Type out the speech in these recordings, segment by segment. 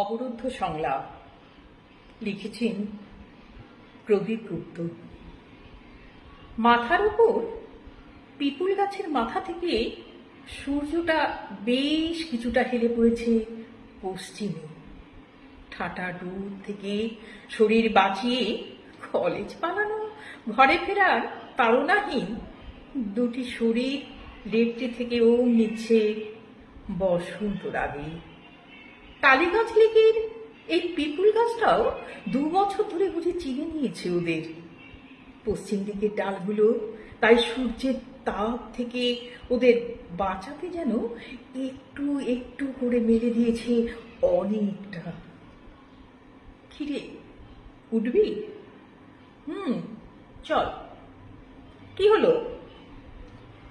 অবরুদ্ধ সংলাপ লিখেছেন প্রদীপ গুপ্ত। মাথার উপর পিপুল গাছের মাথা থেকে সূর্যটা বেশ কিছুটা হেলে পড়েছে পশ্চিমে। ঠাটা দূর থেকে শরীর বাঁচিয়ে কলেজ পালানো, ঘরে ফেরার তাড়নাহীন দুটি শরীর লেট্রি থেকে ওম নিচ্ছে বসন্ত রাগে। কালীগাছ লেকের এই পিপুল গাছটাও 2 বছর ধরে বুঝে চিনে নিয়েছে ওদের। পশ্চিম দিকের ডালগুলো তাই সূর্যের তাপ থেকে ওদের বাঁচাতে যেন একটু একটু করে মেলে দিয়েছে অনেকটা। কিরে, উঠবি? চল। কি হলো?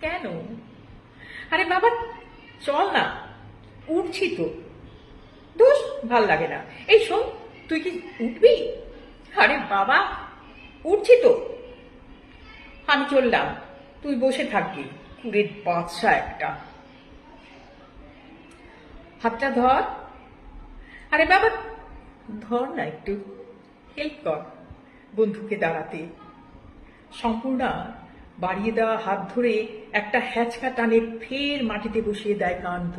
কেন? আরে বাবা চল না, উঠছি তো। দোষ ভাল লাগে না। এই শোন, তুই কি উঠবি? আরে বাবা উঠছি তো। আমি চললাম, তুই বসে থাকবি, কুড়ের বাচ্চা একটা। হাতটা ধর। আরে বাবা ধর না, একটু হেল্প কর বন্ধুকে দাঁড়াতে। সম্পূর্ণা বাড়িয়ে দেওয়া হাত ধরে একটা হ্যাচকা টানে ফের মাটিতে বসিয়ে দেয় কান্ত।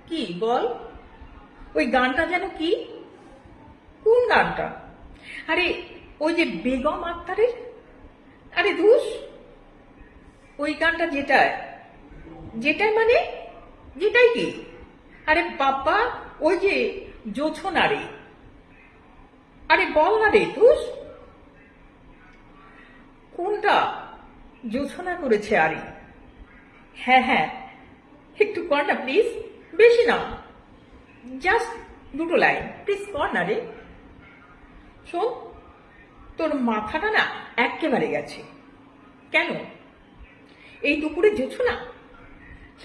কি বল? ওই গানটা যেন কি? কোন গানটা? আরে ওই যে বেগম আক্তারের। আরে ধুস, ওই গানটা যেটাই মানে যেটাই কি? আরে বাবা ওই যে জোছনা রে। আরে বল না রে ধুস। কোনটা জোছনা করেছে? আরে হ্যাঁ, একটু কর না প্লিজ, বেশি না, জাস্ট 2 লাইন প্লিজ কর না রে। শোন, তোর মাথাটা না একেবারে গেছে। কেন? এই দুপুরে জোছনা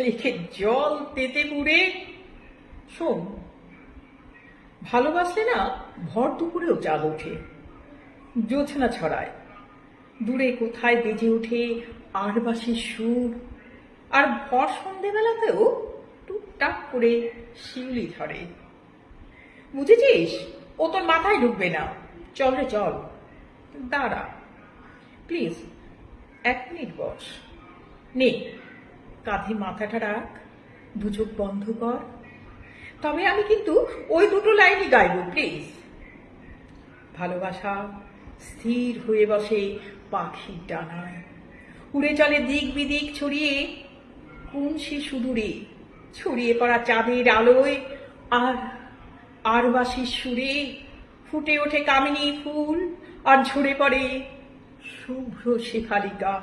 রেখে জল তেতে পুড়ে। শোন, ভালোবাসলে না ভর দুপুরেও চাঁদ ওঠে, জোছনা ছড়ায়। দূরে কোথায় বেজে ওঠে আরবাসীর সুর, আর ভর সন্ধেবেলাতেও টুকটাক করে শিউলি ধরে। বুঝেছিস? ও তোর মাথায় ঢুকবে না। চল রে চল। দাঁড়া প্লিজ, 1 মিনিট বস। নে, কাঁধে মাথাটা রাখ, 2 চোখ বন্ধ কর। তবে আমি কিন্তু ওই 2 লাইনই গাইব প্লিজ। ভালোবাসা স্থির হয়ে বসে পাখির ডানায়, উড়ে চলে দিক বিদিক ছড়িয়ে কোন সে সুদূরে ছড়িয়ে পড়া চাঁদের আলোয়। আর আরবাসীর সুরে ফুটে ওঠে কামিনী ফুল, আর ঝরে পড়ে শুভ্র শেফালিকা।